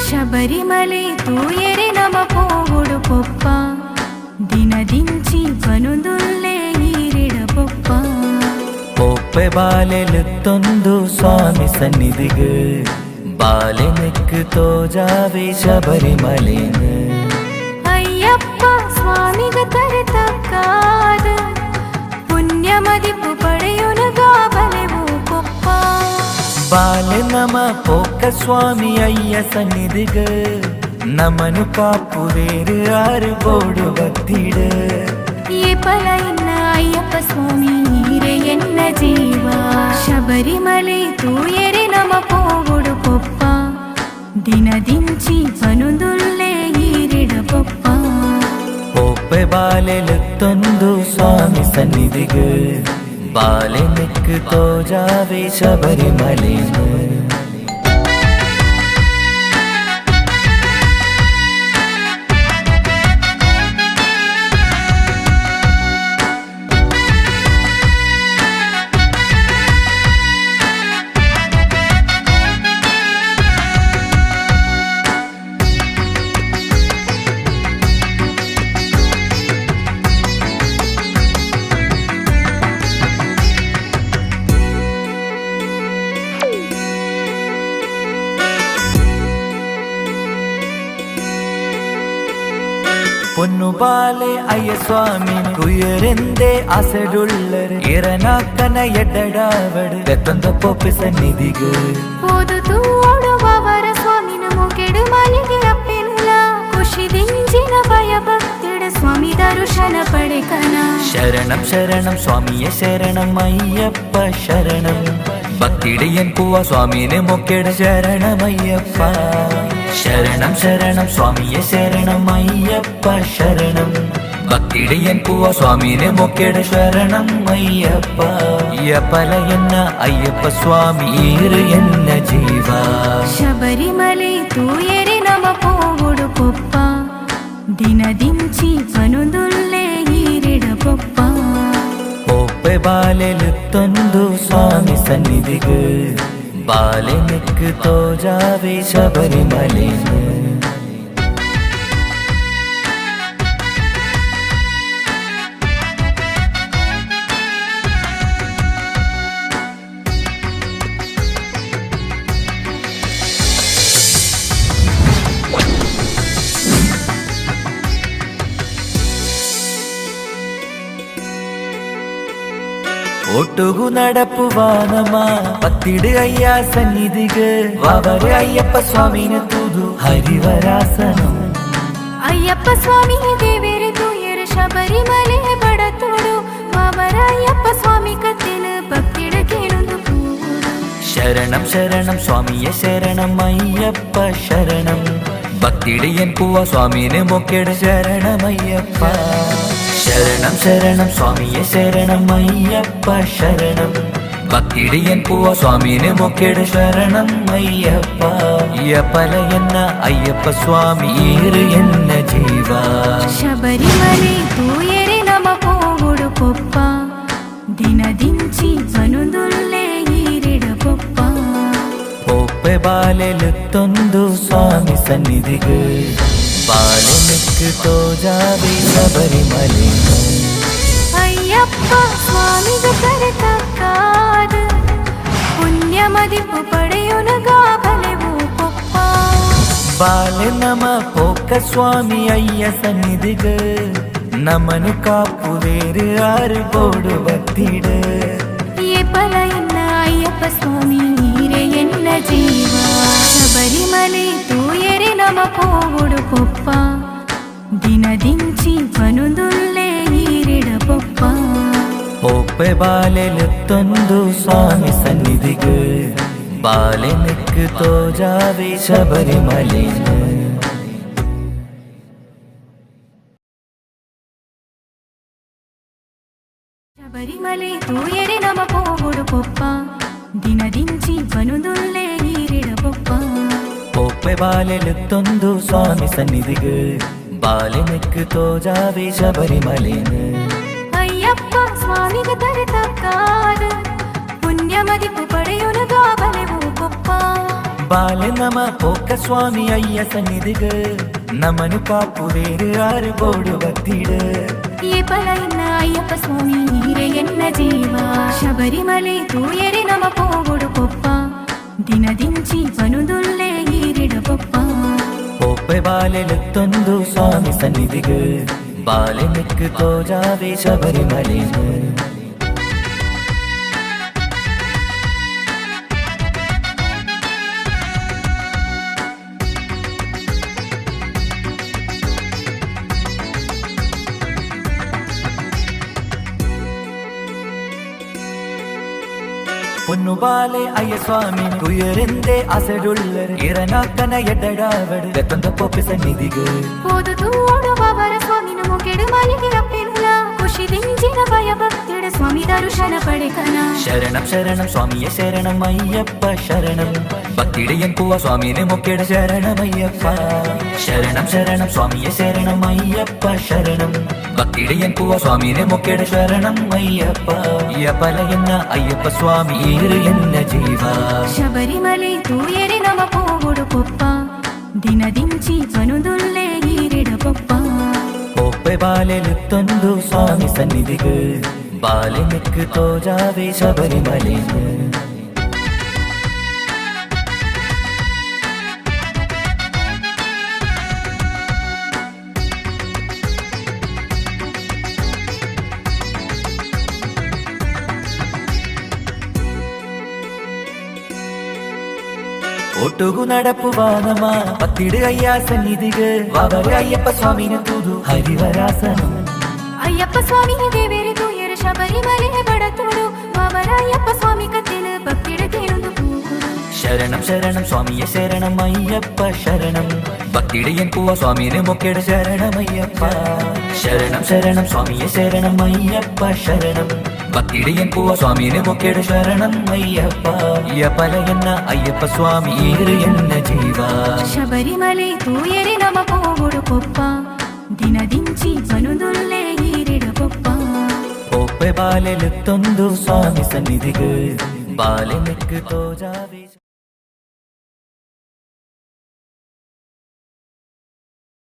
ശബരിമലൈ തൂയരെ നമ പോവുടു പൊപ്പ ദിനദിഞ്ചി വനുದುല്ലേ ഈരിടപൊപ്പ ಒಪ್ಪೆ ಬಾಲೆಲುತ್ತೊಂದು ಸ್ವಾಮಿ ಸನ್ನಿಧಿಗೆ ಬಾಲೆನೆಕ್ಕು ತೋಜಾವೆ ಶಬರಿಮಲೆನ ಅಯ್ಯಪ್ಪ ಸ್ವಾಮಿಗ ತರತಕ್ಕಾದ ಪುಣ್ಯ ಮದಿಪು ಪಡೆಯುನಗಾಬಲೆವು ಪೊಪ್ಪ ಬಾಲೆ ನಮ ಪೋಕ ಸ್ವಾಮಿ ಅಯ್ಯ ಸನ್ನಿಧಿಗೆ ನಮನು ಕಾಪುವೇರು ಆರು ಬೋಡು ಬತ್ತಿಡ ಈ ಫಲ ಇನ್ನ ಅಯ್ಯಪ್ಪ ಸ್ವಾಮಿ ನೀರೆ ಎನ್ನ ಜೀವ ಶಬರಿಮಲೆ ತೂಯರೆ ನಮ ಪೋಗುಡು ಪೊಪ್ಪ ದಿನದಿಂಚಿ ಬನುದುಲ್ಲೇ ಈರಿಡ ಪೊಪ್ಪ ಒಪ್ಪೆ ಬಾಲೆಲುತ್ತೊಂದು ಸ್ವಾಮಿ ಸನ್ನಿಧಿಗೆ ಬಾಲೆನೆಕ್ಕು ತೋಜಾವೆ ಶಬರಿಮಲೆನ പൊന്നുപാലെ അയ്യ സ്വാമി ഉയരെന്തേ അസടുള്ളര് ഇറനാക്കന എടടാവട് എത്തന്ത പോപ്പി സന്നിധിಗೆ ಓದು ತೂಡುವವರ ಸ್ವಾಮಿನ ಮುಗೆಡು ಮಲಿಗೆ ಅಪ್ಪೆನುಲ ಖುಷಿ ದಿಂಜಿನ ಭಯ ಭಕ್ತಿಡ ಸ್ವಾಮಿ ದರ್ಶನ ಪಡೆಕನ ശരണം ശരണം സ്വാമിയെ ശരണം അയ്യപ്പ ശരണം ഭക്തിടിയൻ പൂവ സ്വാമിനെ മൊക്കെട ശരണമയ്യപ്പ ശരണം ശരണം സ്വാമിയെ ശരണം അയ്യപ്പ ശരണം ഭക്തിടിയൻ പൂവ സ്വാമിനെ മൊക്കെട ശരണം അയ്യപ്പ യപ്പല എന്ന അയ്യപ്പ സ്വാമി ഈറ് എന്ന ജീവ ಶಬರಿಮಲೆ ತೂಯರೆ ನಮ ಪೋಗುಡು ಪೊಪ್ಪ ದಿನದಿಂಚಿ ಬನುದುಲ್ಲೇ ಈರಿಡ ಪೊಪ್ಪ ಒಪ್ಪೆ ಬಾಲೆಲುತ್ತೊಂದು ಸ್ವಾಮಿ ಸನ್ನಿಧಿಗೆ ಬಾಲೆನೆಕ್ಕು ತೋಜಾವೆ ಶಬರಿಮಲೆನ ഒട്ടുകു നടപ്പുവാനമ പത്തിട് അയ്യ സന്നിധിಗೆ വാവരെ അയ്യപ്പ സ്വാമിനെ തൂതു ഹരിവരാസനം ಅಯ್ಯಪ್ಪ ಸ್ವಾಮಿ ದೇವೇರೆ ತೂಯರೆ ಶಬರಿಮಲೆ ಬಡತೋಡು ವಾವರ ಅಯ್ಯಪ್ಪ ಸ್ವಾಮಿ ಕತ್ತಿನ ಭಕ್ತಿಡ ಕೇಳುಂದು ಕೂಡು ശരണം ശരണം സ്വാമിയെ ശരണം അയ്യപ്പ ശരണം ഭക്തിടിയൻ പൂവ സ്വാമിനെ മൊക്കെട ശരണമയ്യപ്പ ശരണം ശരണം സ്വാമിയെ ശരണം അയ്യപ്പ ശരണം ഭക്തിടിയൻ പൂവ സ്വാമിനെ മൊക്കെട ശരണം അയ്യപ്പ യപ്പല എന്ന അയ്യപ്പ സ്വാമി ഈറ് എന്ന ജീവ ಶಬರಿಮಲೆ ತೂಯರೆ ನಮ ಪೋಗುಡು ಪೊಪ್ಪ ದಿನದಿಂಚಿ ಬನುದುಲ್ಲೇ ಈರಿಡ ಪೊಪ್ಪ ಒಪ್ಪೆ ಬಾಲೆಲುತ್ತೊಂದು ಸ್ವಾಮಿ ಸನ್ನಿಧಿಗೆ ಬಾಲೆನೆಕ್ಕು ತೋಜಾವೆ ಶಬರಿಮಲೆನ ಅಯ್ಯಪ್ಪ ಸ್ವಾಮಿಗ ತರತಕ್ಕಾದ ಪುಣ್ಯ ಮದಿಪು ಪಡೆಯುನಗಾಬಲೆವು ಪೊಪ್ಪ ಬಾಲೆ ನಮ ಪೋಕ ಸ್ವಾಮಿ ಅಯ್ಯ ಸನ್ನಿಧಿಗೆ ನಮನು ಕಾಪುವೇರು ಆರು ಬೋಡು ಬತ್ತಿಡ ಈ ಫಲ ಇನ್ನ ಅಯ್ಯಪ್ಪ ಸ್ವಾಮಿ ನೀರೆ ಎನ್ನ ಜೀವ ಶಬರಿಮಲೆ ತೂಯರೆ ನಮ ಪೋಗುಡು ಪೊಪ್ಪ ದಿನದಿಂಚಿ ಬನುದುಲ್ಲೇ ಈರಿಡ ಒಪ್ಪೆ ಬಾಲೆಲುತ್ತೊಂದು ಸ್ವಾಮಿ ಸನ್ನಿಧಿಗೆ ಬಾಲೆನಕ್ಕೆ ತೋಜಾವೆ ಶಬರಿಮಲೆನ శబరిమలే తూయరి నమ పోగుడు పొప్ప దినదించి పనుదుల్లే ఈరిడ పొప్ప ಒಪ್ಪೆ ಬಾಲೆಲುತ್ತೊಂದು ಸ್ವಾಮಿ ಸನ್ನಿಧಿಗೆ ಬಾಲೆನಕ್ಕೆ ತೋಜಾವೆ ಶಬರಿಮಲೆನ ಅಯ್ಯಪ್ಪ ಸ್ವಾಮಿಗೆ ತರತಕ್ಕಾದ ಪುಣ್ಯಮದಿಪು ಪಡೆಯುನಗಾ ಬಲೆವು పొప్ప ಬಾಲೆ ನಮ ಪೋಕ ಸ್ವಾಮಿ ಅಯ್ಯ ಸನ್ನಿಧಿಗೆ ನಮನು ಕಾಪುವೇರು ಆರು ಬೋಡು ಭಕ್ತಿಡು ಈ ಫಲ ಇನ್ನ ಅಯ್ಯಪ್ಪ ಸ್ವಾಮಿ ನೀರೇ ಎನ್ನ ಜೀವ ಶಬರಿಮಲೆ ತೂಯರಿ ನಮ పోగుడు పొప్ప ದಿನದಿಂಚಿ ಪನುದುಲ್ಲೇ ಈರಿಡ పొప్ప ಒಪ್ಪೆ ಬಾಲೆಲುತ್ತೊಂದು ಸ್ವಾಮಿ ಸನ್ನಿಧಿಗೆ ಬಾಲೆನಕ್ಕೆ ತೋಜಾವೆ ಶಬರಿಮಲೆನ പൊന്നു ബാലെ അയ്യ സ്വാമി ഉയരെന്തേ അസടുള്ളർ ഇറനാക്കന എടടാവട് രത്തന്ത പോപ്പി സന്നിധിಗೆ పోదు తూడు బాబర స్వామి నమో కెడు మాలికి అప్పెనుల ఖుషి దించిన భయ భక్తుడ స్వామి దర్శన పడకన ശരണം ശരണം സ്വാമിയെ ശരണം അയ്യപ്പ ശരണം ഭക്തിടയൻ പൂവ സ്വാമിനെ മൊക്കെട ശരണമയ്യപ്പ ശരണം ശരണം സ്വാമിയെ ശരണം അയ്യപ്പ ശരണം ഭക്തിടയൻ പൂവ സ്വാമിനെ മൊക്കെട ശരണം അയ്യപ്പ യപല എന്ന അയ്യപ്പ സ്വാമി ഈറ് എന്ന ജീവ శబరిమలే తూయరి నమ పోగుడు పొప్ప ದಿನದಿಂಚಿ ಪನುದುಲ್ಲೇ ಈರಿಡ పొప్ప ಒಪ್ಪೆ ಬಾಲೆಲುತ್ತೊಂದು ಸ್ವಾಮಿ ಸನ್ನಿಧಿಗೆ ಬಾಲೆನಕ್ಕೆ ತೋಜಾವೆ ಶಬರಿಮಲೆನ ಒಟ್ಟುಗು ನಡಪುವಾನಮ ಪತ್ತಿಡು ಅಯ್ಯ ಸನ್ನಿಧಿಗೆ ವಾವರ ಅಯ್ಯಪ್ಪ ಸ್ವಾಮಿನ ತೂದು ಹರಿವರಾಸನ ಅಯ್ಯಪ್ಪ ಸ್ವಾಮಿಗೆ ದೇವೇರಿ ತೂಯರ ಶಬರಿಮಲೆ ಬಡತೋಡು ಬಾಬರ ಅಯ್ಯಪ್ಪ ಸ್ವಾಮಿ ಕತ್ತಿನ ಭಕ್ತಿಡ ಕೇಳುದು ಪೂಗುಡು ശരണം ശരണം സ്വാമിയെ ശരണം അയ്യപ്പ ശരണം ഭക്തിടയൻ പൂവ സ്വാമിനെ മൊക്കെട ശരണമയ്യപ്പ ശരണം ശരണം സ്വാമിയെ ശരണം അയ്യപ്പ ശരണം ഭക്തിടയൻ പൂവ സ്വാമിനെ മൊക്കെട ശരണം അയ്യപ്പ യപല എന്ന അയ്യപ്പ സ്വാമി ഈറ് എന്ന ജീവ ಶಬರಿಮಲೆ ತೂಯರಿ ನಮ పోగుడు పొప్ప ದಿನದಿಂಚಿ ಪನುದುಲ್ಲೇ ಈರಿಡ పొప్ప ಒಪ್ಪೆ ಬಾಲೆಲುತ್ತೊಂದು ಸ್ವಾಮಿ ಸನ್ನಿಧಿಗೆ ಬಾಲೆನಕ್ಕೆ ತೋಜಾವೆ